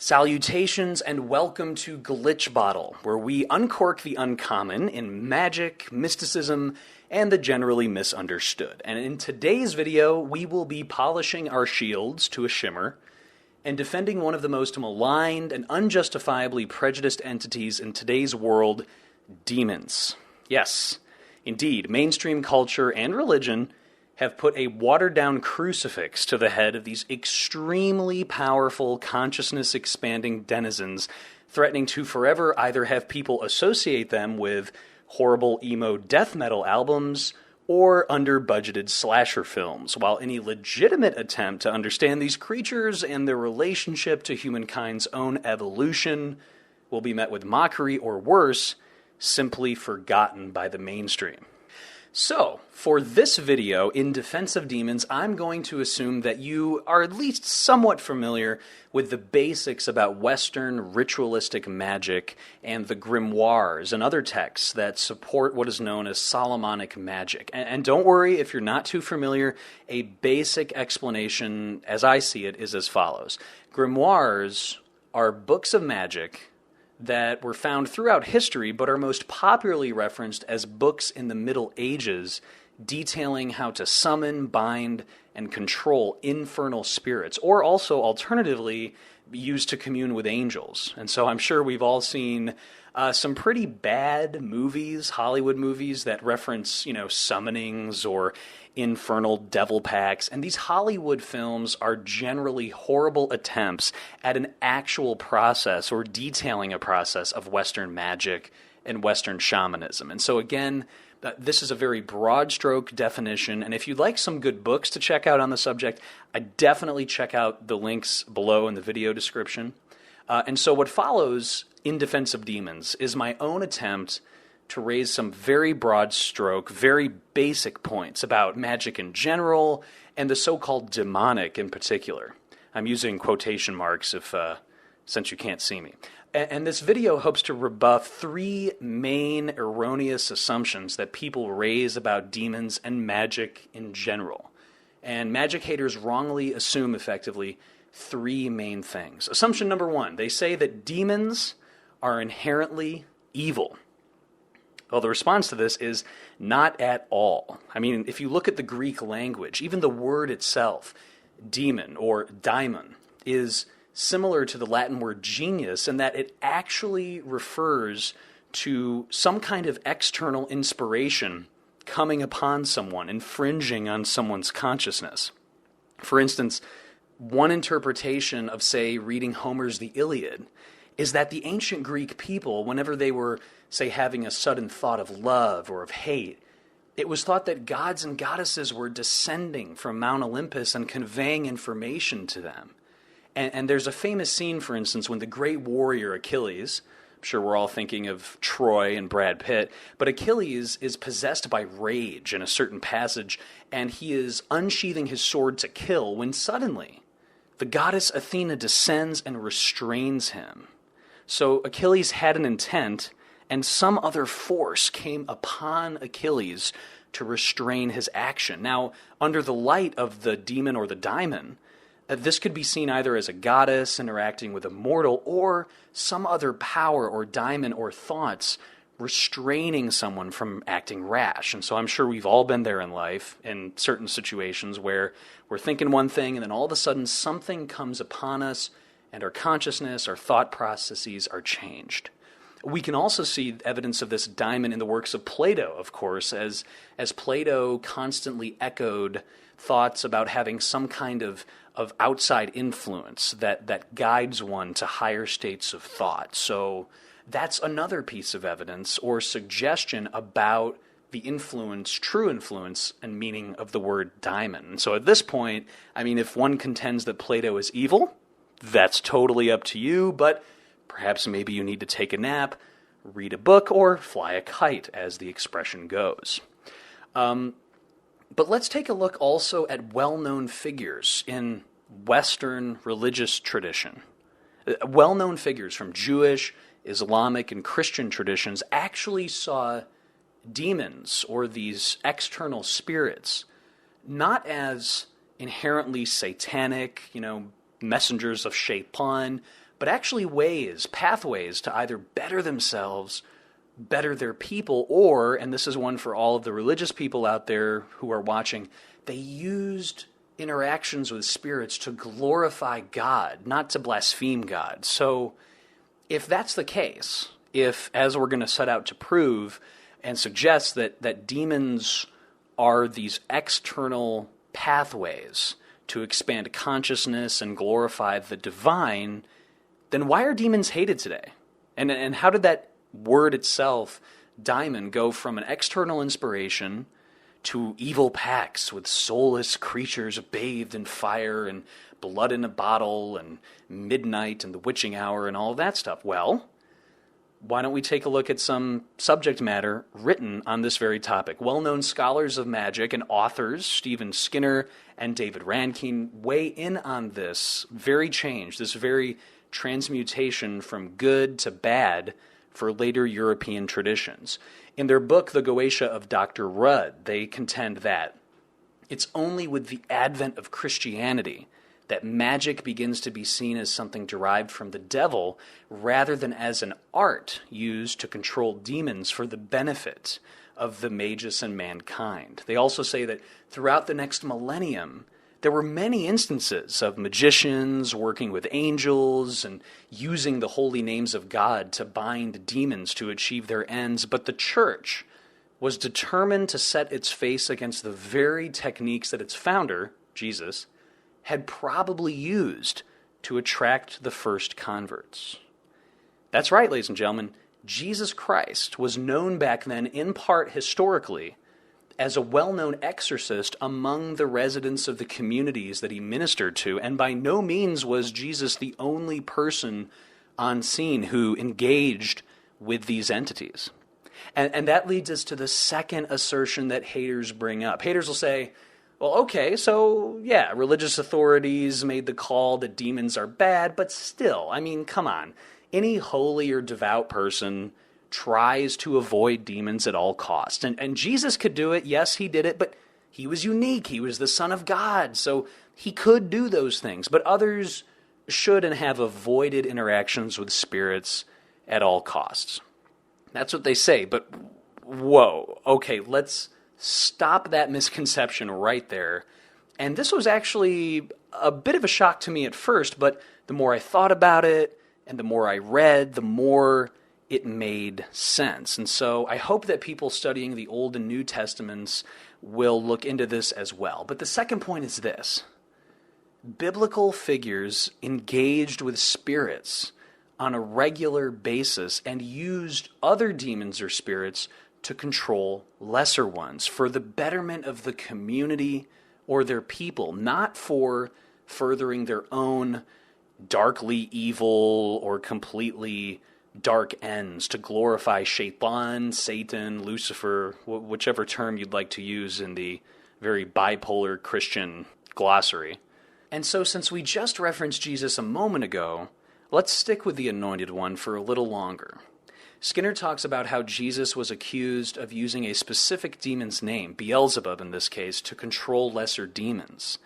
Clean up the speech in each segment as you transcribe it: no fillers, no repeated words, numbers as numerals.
Salutations and welcome to Glitch Bottle, where we uncork the uncommon in magic, mysticism, and the generally misunderstood. And in today's video, we will be polishing our shields to a shimmer and defending one of the most maligned and unjustifiably prejudiced entities in today's world, demons. Yes, indeed, mainstream culture and religion have put a watered-down crucifix to the head of these extremely powerful, consciousness-expanding denizens, threatening to forever either have people associate them with horrible emo death metal albums or under-budgeted slasher films, while any legitimate attempt to understand these creatures and their relationship to humankind's own evolution will be met with mockery or worse, simply forgotten by the mainstream. So, for this video, in defense of demons, I'm going to assume that you are at least somewhat familiar with the basics about Western ritualistic magic and the Grimoires and other texts that support what is known as Solomonic magic. And don't worry if you're not too familiar, a basic explanation, as I see it, is as follows. Grimoires are books of magic that were found throughout history, but are most popularly referenced as books in the Middle Ages detailing how to summon, bind, and control infernal spirits, or also alternatively used to commune with angels. And so I'm sure we've all seen some pretty bad movies, Hollywood movies, that reference, summonings or infernal devil packs. And these Hollywood films are generally horrible attempts at an actual process or detailing a process of Western magic and Western shamanism. And so again, this is a very broad stroke definition, and if you'd like some good books to check out on the subject, I definitely check out the links below in the video description. And so what follows in defense of demons is my own attempt to raise some very broad stroke, very basic points about magic in general and the so-called demonic in particular. I'm using quotation marks since you can't see me. And this video hopes to rebuff three main erroneous assumptions that people raise about demons and magic in general. And magic haters wrongly assume, effectively, three main things. Assumption number one, they say that demons are inherently evil. Well, the response to this is not at all. I mean, if you look at the Greek language, even the word itself, demon or daimon, is similar to the Latin word genius in that it actually refers to some kind of external inspiration coming upon someone, infringing on someone's consciousness. For instance, one interpretation of, say, reading Homer's The Iliad is that the ancient Greek people, whenever they were, say, having a sudden thought of love or of hate, it was thought that gods and goddesses were descending from Mount Olympus and conveying information to them. And there's a famous scene, for instance, when the great warrior Achilles, I'm sure we're all thinking of Troy and Brad Pitt, but Achilles is possessed by rage in a certain passage, and he is unsheathing his sword to kill when suddenly the goddess Athena descends and restrains him. So Achilles had an intent, and some other force came upon Achilles to restrain his action. Now, under the light of the demon or the daimon, this could be seen either as a goddess interacting with a mortal or some other power or daimon or thoughts restraining someone from acting rash. And so I'm sure we've all been there in life in certain situations where we're thinking one thing and then all of a sudden something comes upon us and our consciousness, our thought processes are changed. We can also see evidence of this daimon in the works of Plato, of course, as Plato constantly echoed thoughts about having some kind of outside influence that guides one to higher states of thought. So that's another piece of evidence or suggestion about the influence, true influence, and meaning of the word daimon. So at this point, I mean, if one contends that Plato is evil, that's totally up to you, but perhaps maybe you need to take a nap, read a book, or fly a kite, as the expression goes. But let's take a look also at well-known figures in Western religious tradition. Well-known figures from Jewish, Islamic, and Christian traditions actually saw demons or these external spirits not as inherently satanic, messengers of Shaitan, but actually ways, pathways to either better themselves, better their people, or, and this is one for all of the religious people out there who are watching, they used interactions with spirits to glorify God, not to blaspheme God. So if that's the case, if, as we're going to set out to prove and suggest, that demons are these external pathways to expand consciousness and glorify the divine, then why are demons hated today? And how did that word itself, daimon, go from an external inspiration to evil packs with soulless creatures bathed in fire and blood in a bottle and midnight and the witching hour and all of that stuff? Well, why don't we take a look at some subject matter written on this very topic? Well-known scholars of magic and authors, Stephen Skinner and David Rankin, weigh in on this very change, this very transmutation from good to bad for later European traditions. In their book, The Goetia of Dr. Rudd, they contend that it's only with the advent of Christianity that magic begins to be seen as something derived from the devil rather than as an art used to control demons for the benefit of the magus and mankind. They also say that throughout the next millennium, there were many instances of magicians working with angels and using the holy names of God to bind demons to achieve their ends, but the church was determined to set its face against the very techniques that its founder, Jesus, had probably used to attract the first converts. That's right, ladies and gentlemen. Jesus Christ was known back then, in part historically, as a well-known exorcist among the residents of the communities that he ministered to, and by no means was Jesus the only person on scene who engaged with these entities. And that leads us to the second assertion that haters bring up. Haters will say, well, okay, so yeah, religious authorities made the call that demons are bad, but still, I mean, come on. Any holy or devout person tries to avoid demons at all costs. And Jesus could do it. Yes, he did it, but he was unique. He was the Son of God, so he could do those things. But others should and have avoided interactions with spirits at all costs. That's what they say, but whoa, okay, let's stop that misconception right there. And this was actually a bit of a shock to me at first, but the more I thought about it and the more I read, the more it made sense. And so I hope that people studying the Old and New Testaments will look into this as well. But the second point is this. Biblical figures engaged with spirits on a regular basis and used other demons or spirits to control lesser ones for the betterment of the community or their people, not for furthering their own darkly evil or completely dark ends to glorify Shaitan, Satan, Lucifer, whichever term you'd like to use in the very bipolar Christian glossary. And so since we just referenced Jesus a moment ago, let's stick with the Anointed One for a little longer. Skinner talks about how Jesus was accused of using a specific demon's name, Beelzebub in this case, to control lesser demons.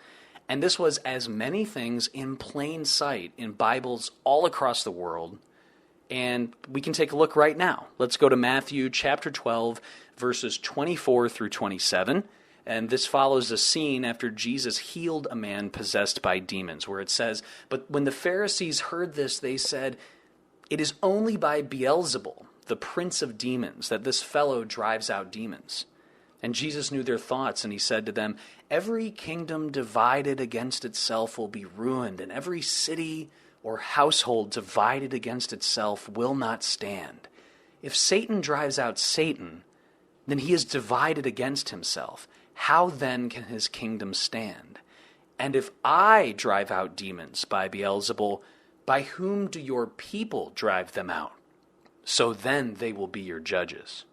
And this was as many things in plain sight in Bibles all across the world. And we can take a look right now. Let's go to Matthew chapter 12, verses 24 through 27. And this follows a scene after Jesus healed a man possessed by demons, where it says, "But when the Pharisees heard this, they said, 'It is only by Beelzebul, the prince of demons, that this fellow drives out demons.' And Jesus knew their thoughts, and he said to them, 'Every kingdom divided against itself will be ruined, and every city or household divided against itself will not stand. If Satan drives out Satan, then he is divided against himself. How then can his kingdom stand? And if I drive out demons by Beelzebul, by whom do your people drive them out? So then they will be your judges.'"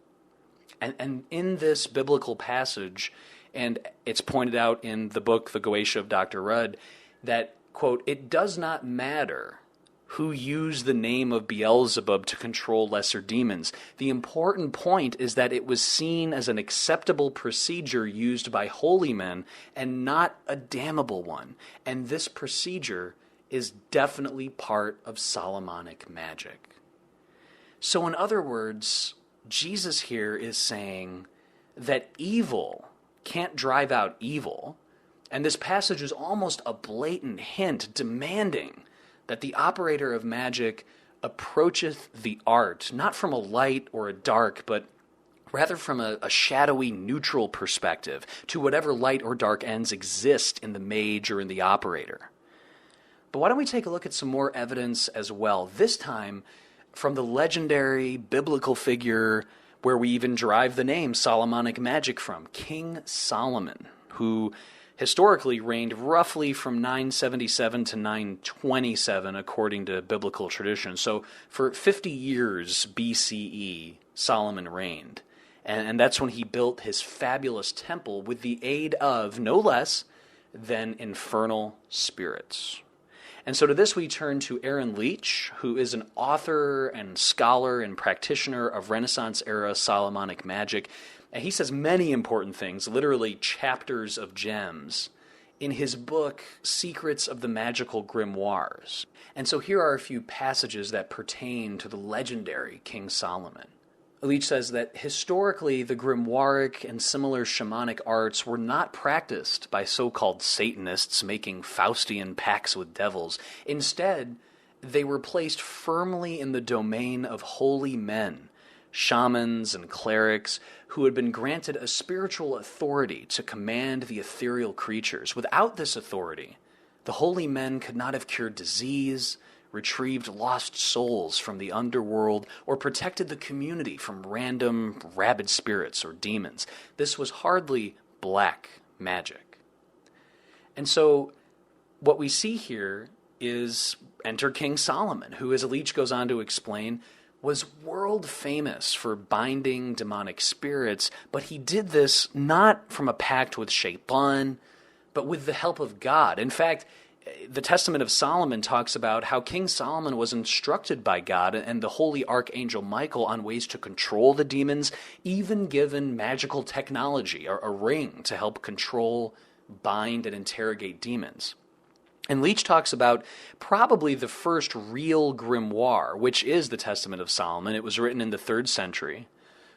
And in this biblical passage, and it's pointed out in the book, The Goetia of Dr. Rudd, that, quote, "It does not matter who used the name of Beelzebub to control lesser demons. The important point is that it was seen as an acceptable procedure used by holy men and not a damnable one. And this procedure is definitely part of Solomonic magic. So in other words, Jesus here is saying that evil can't drive out evil, and this passage is almost a blatant hint demanding that the operator of magic approacheth the art, not from a light or a dark, but rather from a shadowy, neutral perspective to whatever light or dark ends exist in the mage or in the operator. But why don't we take a look at some more evidence as well, this time from the legendary biblical figure where we even derive the name Solomonic magic from, King Solomon, who historically reigned roughly from 977 to 927 according to biblical tradition. So for 50 years BCE, Solomon reigned. And that's when he built his fabulous temple with the aid of no less than infernal spirits. And so to this we turn to Aaron Leach, who is an author and scholar and practitioner of Renaissance-era Solomonic magic. And he says many important things, literally chapters of gems, in his book, Secrets of the Magical Grimoires. And so here are a few passages that pertain to the legendary King Solomon. Leach says that historically the grimoiric and similar shamanic arts were not practiced by so-called Satanists making Faustian pacts with devils. Instead, they were placed firmly in the domain of holy men, shamans and clerics, who had been granted a spiritual authority to command the ethereal creatures. Without this authority, the holy men could not have cured disease, retrieved lost souls from the underworld, or protected the community from random, rabid spirits or demons. This was hardly black magic. And so what we see here is enter King Solomon, who, as Leach goes on to explain, was world famous for binding demonic spirits, but he did this not from a pact with Shaitan, but with the help of God. In fact, the Testament of Solomon talks about how King Solomon was instructed by God and the holy archangel Michael on ways to control the demons, even given magical technology, or a ring to help control, bind, and interrogate demons. And Leach talks about probably the first real grimoire, which is the Testament of Solomon. It was written in the 3rd century,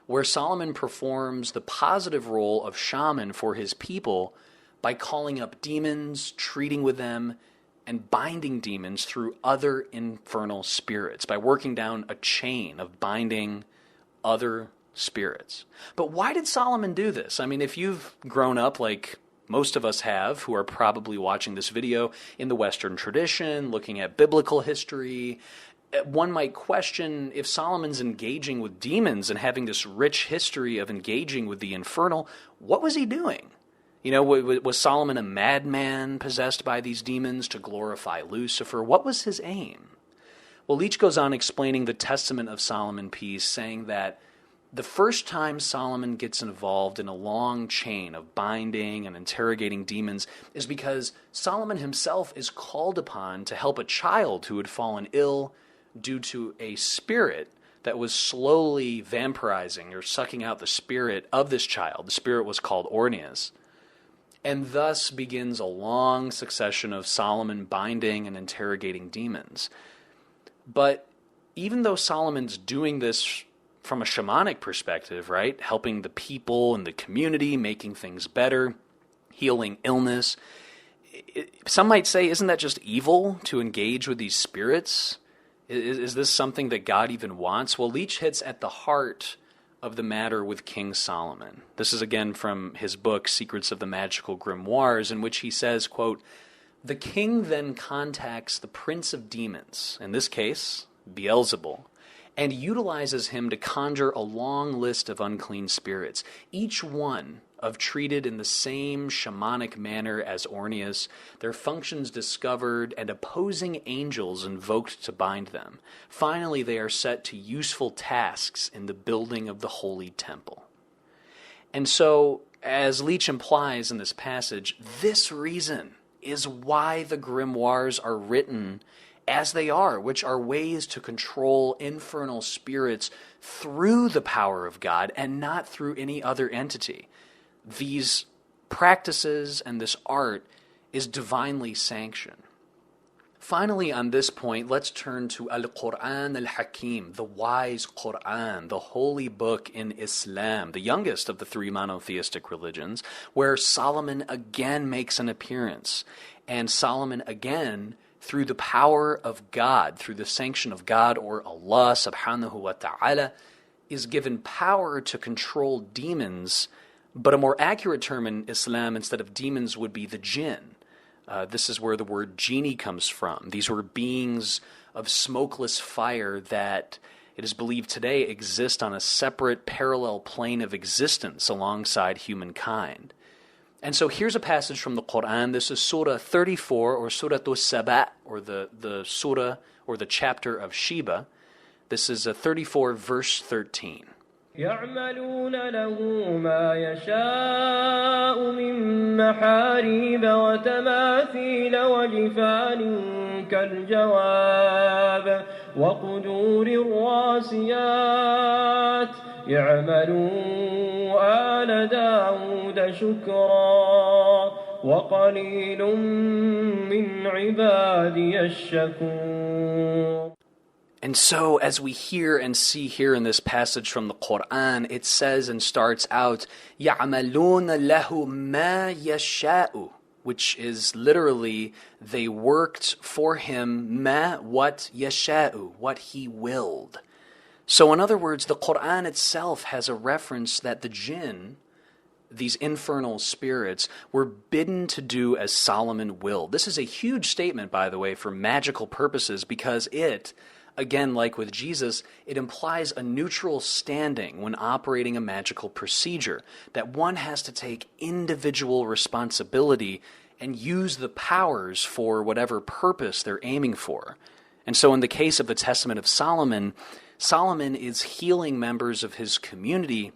where Solomon performs the positive role of shaman for his people by calling up demons, treating with them, and binding demons through other infernal spirits, by working down a chain of binding other spirits. But why did Solomon do this? I mean, if you've grown up like most of us have, who are probably watching this video, in the Western tradition, looking at biblical history, one might question if Solomon's engaging with demons and having this rich history of engaging with the infernal, what was he doing? You know, was Solomon a madman possessed by these demons to glorify Lucifer? What was his aim? Well, Leach goes on explaining the Testament of Solomon piece, saying that the first time Solomon gets involved in a long chain of binding and interrogating demons is because Solomon himself is called upon to help a child who had fallen ill due to a spirit that was slowly vampirizing or sucking out the spirit of this child. The spirit was called Orneas. And thus begins a long succession of Solomon binding and interrogating demons. But even though Solomon's doing this from a shamanic perspective, right, helping the people and the community, making things better, healing illness, some might say, isn't that just evil to engage with these spirits? Is this something that God even wants? Well, Leach hits at the heart of the matter with King Solomon. This is again from his book, Secrets of the Magical Grimoires, in which he says, quote, "The king then contacts the prince of demons, in this case, Beelzebul, and utilizes him to conjure a long list of unclean spirits, each one of treated in the same shamanic manner as Orneas, their functions discovered, and opposing angels invoked to bind them. Finally, they are set to useful tasks in the building of the holy temple." And so, as Leach implies in this passage, this reason is why the grimoires are written as they are, which are ways to control infernal spirits through the power of God and not through any other entity. These practices and this art is divinely sanctioned. Finally, on this point, let's turn to Al-Quran Al-Hakim, the wise Quran, the holy book in Islam, the youngest of the three monotheistic religions, where Solomon again makes an appearance. And Solomon again, through the power of God, through the sanction of God or Allah subhanahu wa ta'ala, is given power to control demons, but a more accurate term in Islam instead of demons would be the jinn. This is where the word genie comes from. These were beings of smokeless fire that it is believed today exist on a separate parallel plane of existence alongside humankind. And so here's a passage from the Quran. This is Surah 34, or Surah As-Saba, or the Surah, or the chapter of Sheba. This is 34, verse 13. يعملون له ما يشاء من محاريب وتماثيل وجفان كالجواب وقدور الراسيات يعملوا آل داود شكرا وقليل من عبادي الشكور. And so, as we hear and see here in this passage from the Quran, it says and starts out, يَعْمَلُونَ لَهُ مَا يَشَاءُ, which is literally, they worked for him ma, what yasha'u, what he willed. So in other words, the Quran itself has a reference that the jinn, these infernal spirits, were bidden to do as Solomon willed. This is a huge statement, by the way, for magical purposes, because it, again, like with Jesus, it implies a neutral standing when operating a magical procedure, that one has to take individual responsibility and use the powers for whatever purpose they're aiming for. And so in the case of the Testament of Solomon, Solomon is healing members of his community,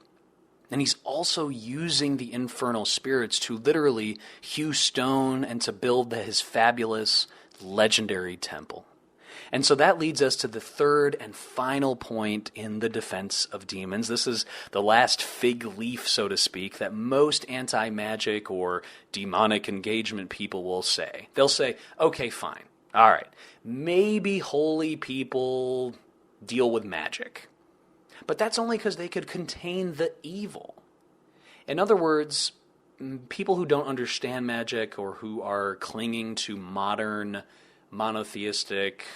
and he's also using the infernal spirits to literally hew stone and to build his fabulous, legendary temple. And so that leads us to the third and final point in the defense of demons. This is the last fig leaf, so to speak, that most anti-magic or demonic engagement people will say. They'll say, okay, fine, all right, maybe holy people deal with magic. But that's only because they could contain the evil. In other words, people who don't understand magic or who are clinging to modern monotheistic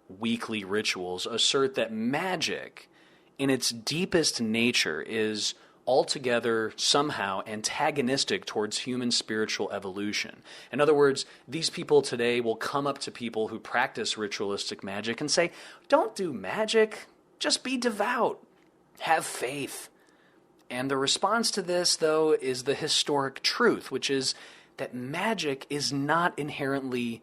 weekly rituals assert that magic, in its deepest nature, is altogether somehow antagonistic towards human spiritual evolution. In other words, these people today will come up to people who practice ritualistic magic and say, don't do magic, just be devout, have faith. And the response to this, though, is the historic truth, which is that magic is not inherently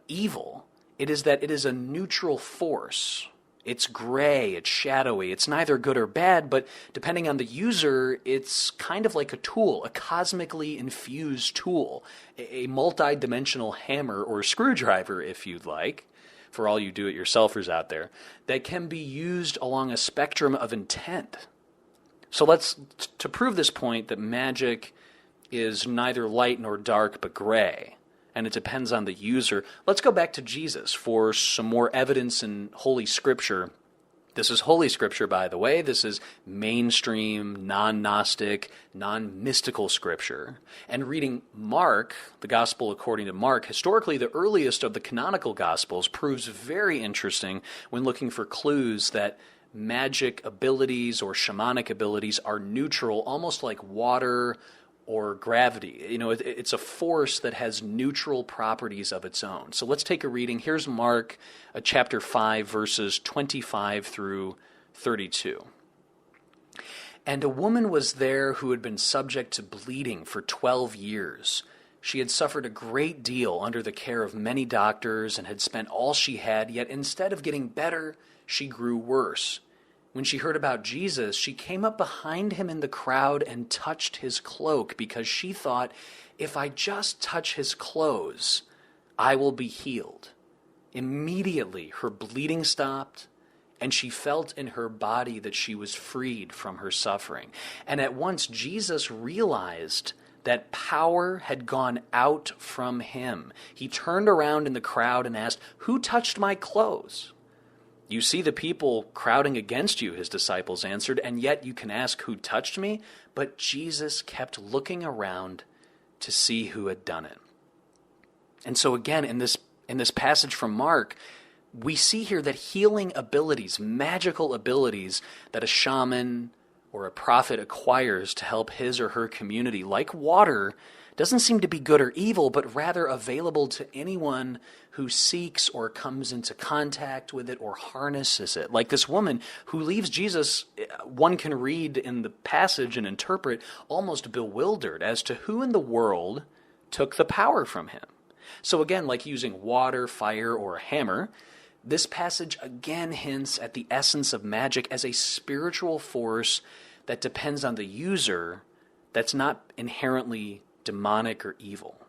evil. It is that it is a neutral force. It's gray, it's shadowy, it's neither good or bad, but depending on the user, it's kind of like a tool, a cosmically infused tool, a multi-dimensional hammer or screwdriver, if you'd like, for all you do-it-yourselfers out there, that can be used along a spectrum of intent. So to prove this point that magic is neither light nor dark but gray, and it depends on the user, let's go back to Jesus for some more evidence in Holy Scripture. This is Holy Scripture, by the way. This is mainstream, non-Gnostic, non-mystical Scripture. And reading Mark, the Gospel according to Mark, historically the earliest of the canonical Gospels, proves very interesting when looking for clues that magic abilities or shamanic abilities are neutral, almost like water or gravity. You know, it's a force that has neutral properties of its own. So let's take a reading. Here's Mark chapter 5, verses 25 through 32. And a woman was there who had been subject to bleeding for 12 years. She had suffered a great deal under the care of many doctors and had spent all she had, yet instead of getting better, she grew worse. When she heard about Jesus, she came up behind him in the crowd and touched his cloak because she thought, if I just touch his clothes, I will be healed. Immediately, her bleeding stopped, and she felt in her body that she was freed from her suffering. And at once, Jesus realized that power had gone out from him. He turned around in the crowd and asked, "Who touched my clothes?" "You see the people crowding against you," his disciples answered, "and yet you can ask, 'Who touched me?'" But Jesus kept looking around to see who had done it. And so again, in this passage from Mark, we see here that healing abilities, magical abilities that a shaman or a prophet acquires to help his or her community, like water, doesn't seem to be good or evil, but rather available to anyone who seeks or comes into contact with it or harnesses it. Like this woman who leaves Jesus, one can read in the passage and interpret, almost bewildered as to who in the world took the power from him. So again, like using water, fire, or a hammer, this passage again hints at the essence of magic as a spiritual force that depends on the user, that's not inherently demonic or evil.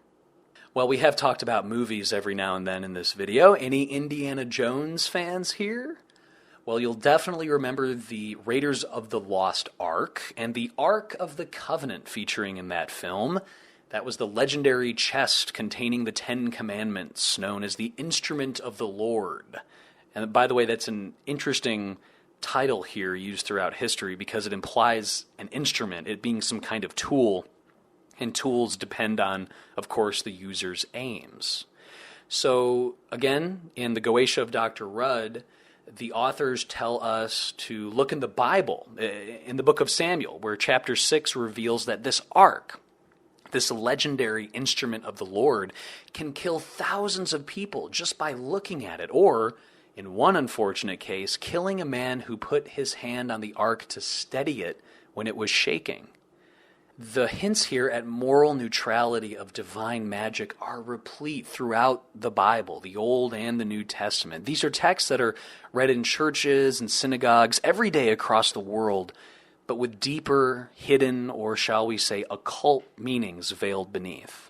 Well, we have talked about movies every now and then in this video. Any Indiana Jones fans here? Well, you'll definitely remember the Raiders of the Lost Ark and the Ark of the Covenant featuring in that film. That was the legendary chest containing the 10 Commandments, known as the Instrument of the Lord. And by the way, that's an interesting title here used throughout history because it implies an instrument, it being some kind of tool, and tools depend on, of course, the user's aims. So, again, in the Goetia of Dr. Rudd, the authors tell us to look in the Bible, in the book of Samuel, where chapter 6 reveals that this ark, this legendary instrument of the Lord, can kill thousands of people just by looking at it, or, in one unfortunate case, killing a man who put his hand on the ark to steady it when it was shaking. The hints here at moral neutrality of divine magic are replete throughout the Bible, the Old and the New Testament. These are texts that are read in churches and synagogues every day across the world, but with deeper, hidden, or shall we say, occult meanings veiled beneath.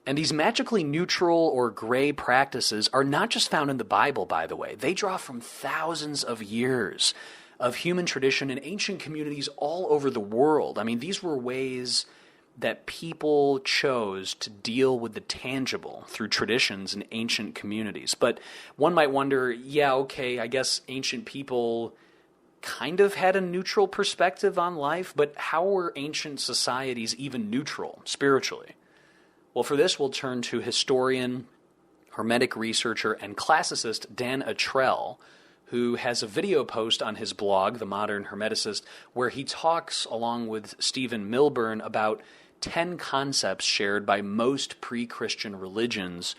And these magically neutral or gray practices are not just found in the Bible, by the way. They draw from thousands of years of human tradition in ancient communities all over the world. I mean, these were ways that people chose to deal with the tangible through traditions in ancient communities. But one might wonder, yeah, okay, I guess ancient people kind of had a neutral perspective on life, but how were ancient societies even neutral spiritually? Well, for this, we'll turn to historian, Hermetic researcher, and classicist Dan Atrell, who has a video post on his blog, The Modern Hermeticist, where he talks, along with Stephen Milburn, about 10 concepts shared by most pre-Christian religions,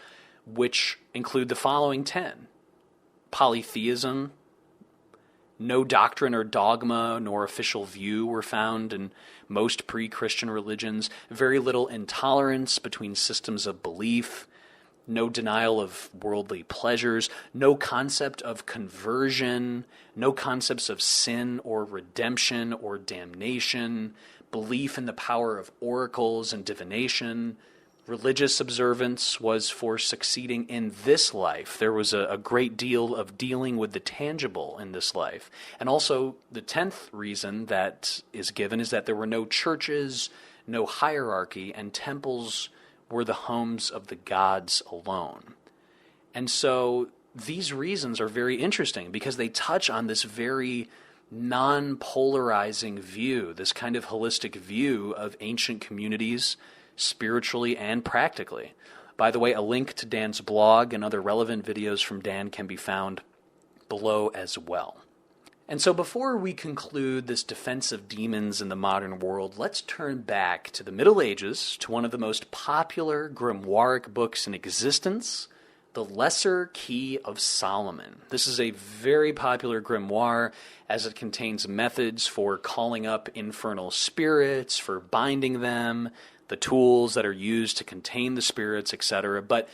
which include the following 10. Polytheism. No doctrine or dogma nor official view were found in most pre-Christian religions. Very little intolerance between systems of belief. No denial of worldly pleasures, no concept of conversion, no concepts of sin or redemption or damnation, belief in the power of oracles and divination. Religious observance was for succeeding in this life. There was a great deal of dealing with the tangible in this life. And also, the 10th reason that is given is that there were no churches, no hierarchy, and temples were the homes of the gods alone. And so these reasons are very interesting because they touch on this very non-polarizing view, this kind of holistic view of ancient communities, spiritually and practically. By the way, a link to Dan's blog and other relevant videos from Dan can be found below as well. And so before we conclude this defense of demons in the modern world, let's turn back to the Middle Ages, to one of the most popular grimoire books in existence, the Lesser Key of Solomon. This is a very popular grimoire as it contains methods for calling up infernal spirits, for binding them, the tools that are used to contain the spirits, etc. But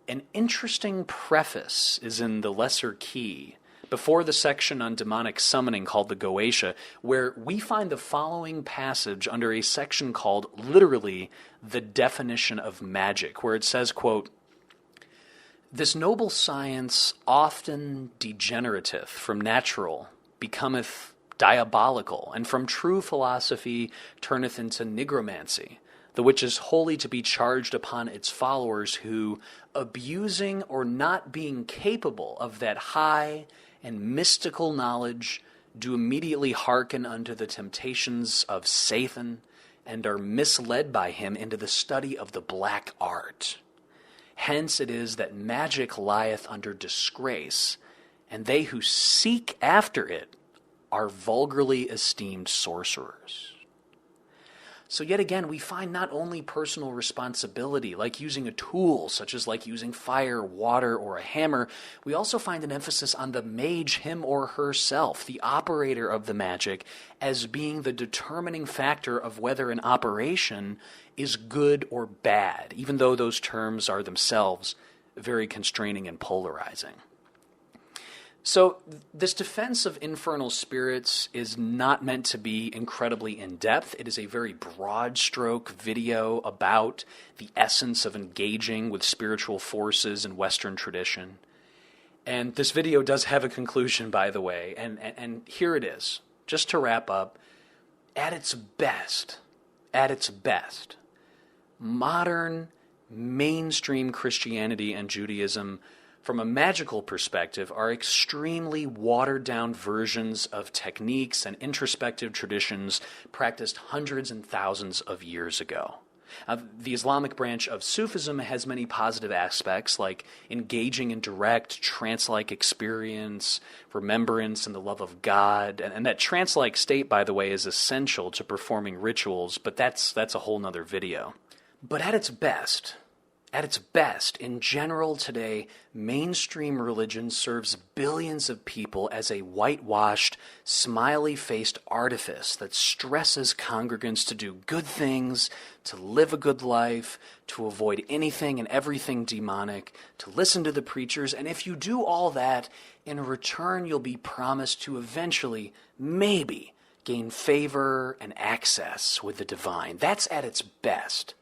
an interesting preface is in the Lesser Key, before the section on demonic summoning called the Goetia, where we find the following passage under a section called, literally, the definition of magic, where it says, quote, "This noble science often degenerateth from natural, becometh diabolical, and from true philosophy turneth into nigromancy, the which is wholly to be charged upon its followers, who, abusing or not being capable of that high and mystical knowledge, do immediately hearken unto the temptations of Satan, and are misled by him into the study of the black art. Hence it is that magic lieth under disgrace, and they who seek after it are vulgarly esteemed sorcerers. So yet again, we find not only personal responsibility, like using a tool, such as like using fire, water, or a hammer, we also find an emphasis on the mage, him or herself, the operator of the magic, as being the determining factor of whether an operation is good or bad, even though those terms are themselves very constraining and polarizing. So this defense of infernal spirits is not meant to be incredibly in-depth. It is a very broad-stroke video about the essence of engaging with spiritual forces in Western tradition. And this video does have a conclusion, by the way, and here it is. Just to wrap up, at its best, modern mainstream Christianity and Judaism, from a magical perspective, are extremely watered-down versions of techniques and introspective traditions practiced hundreds and thousands of years ago. The Islamic branch of Sufism has many positive aspects, like engaging in direct trance-like experience, remembrance, and the love of God. And that trance-like state, by the way, is essential to performing rituals, but that's a whole nother video. But at its best, in general today, mainstream religion serves billions of people as a whitewashed, smiley-faced artifice that stresses congregants to do good things, to live a good life, to avoid anything and everything demonic, to listen to the preachers, and if you do all that, in return you'll be promised to eventually, maybe, gain favor and access with the divine. That's at its best.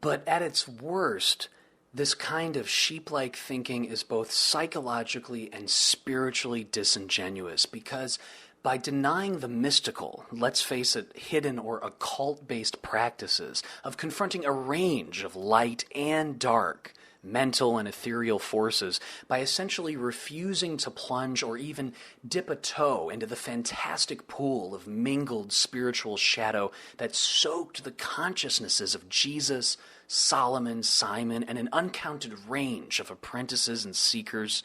But at its worst, this kind of sheep-like thinking is both psychologically and spiritually disingenuous, because by denying the mystical, let's face it, hidden or occult-based practices of confronting a range of light and dark, mental and ethereal forces, by essentially refusing to plunge or even dip a toe into the fantastic pool of mingled spiritual shadow that soaked the consciousnesses of Jesus, Solomon, Simon, and an uncounted range of apprentices and seekers,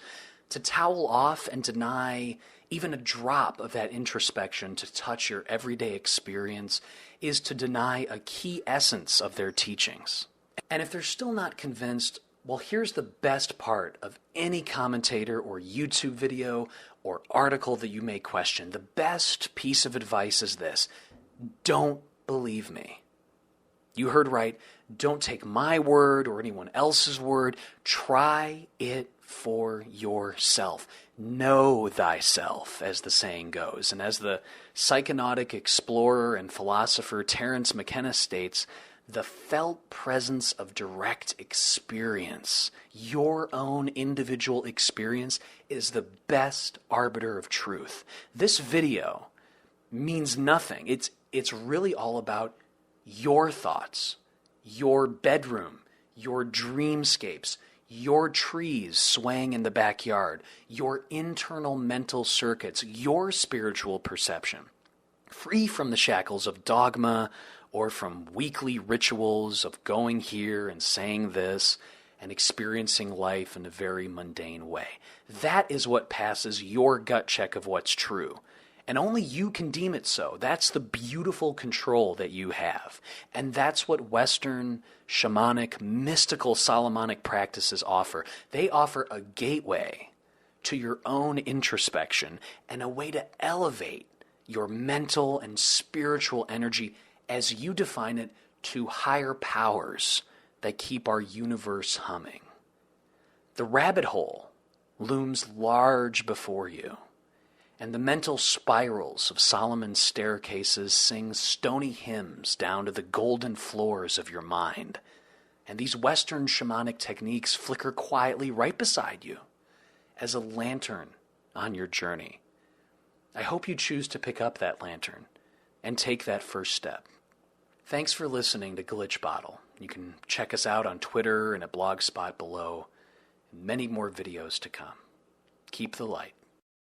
to towel off and deny even a drop of that introspection to touch your everyday experience is to deny a key essence of their teachings. And if they're still not convinced, well, here's the best part of any commentator or YouTube video or article that you may question. The best piece of advice is this: don't believe me. You heard right. Don't take my word or anyone else's word. Try it for yourself. Know thyself, as the saying goes. And as the psychonautic explorer and philosopher Terence McKenna states, the felt presence of direct experience, your own individual experience, is the best arbiter of truth. This video means nothing. It's really all about your thoughts, your bedroom, your dreamscapes, your trees swaying in the backyard, your internal mental circuits, your spiritual perception, free from the shackles of dogma or from weekly rituals of going here and saying this and experiencing life in a very mundane way. That is what passes your gut check of what's true. And only you can deem it so. That's the beautiful control that you have. And that's what Western, shamanic, mystical Solomonic practices offer. They offer a gateway to your own introspection and a way to elevate your mental and spiritual energy as you define it to higher powers that keep our universe humming. The rabbit hole looms large before you, and the mental spirals of Solomon's staircases sing stony hymns down to the golden floors of your mind. And these Western shamanic techniques flicker quietly right beside you as a lantern on your journey. I hope you choose to pick up that lantern and take that first step. Thanks for listening to Glitch Bottle. You can check us out on Twitter and a blog spot below, and many more videos to come. Keep the light.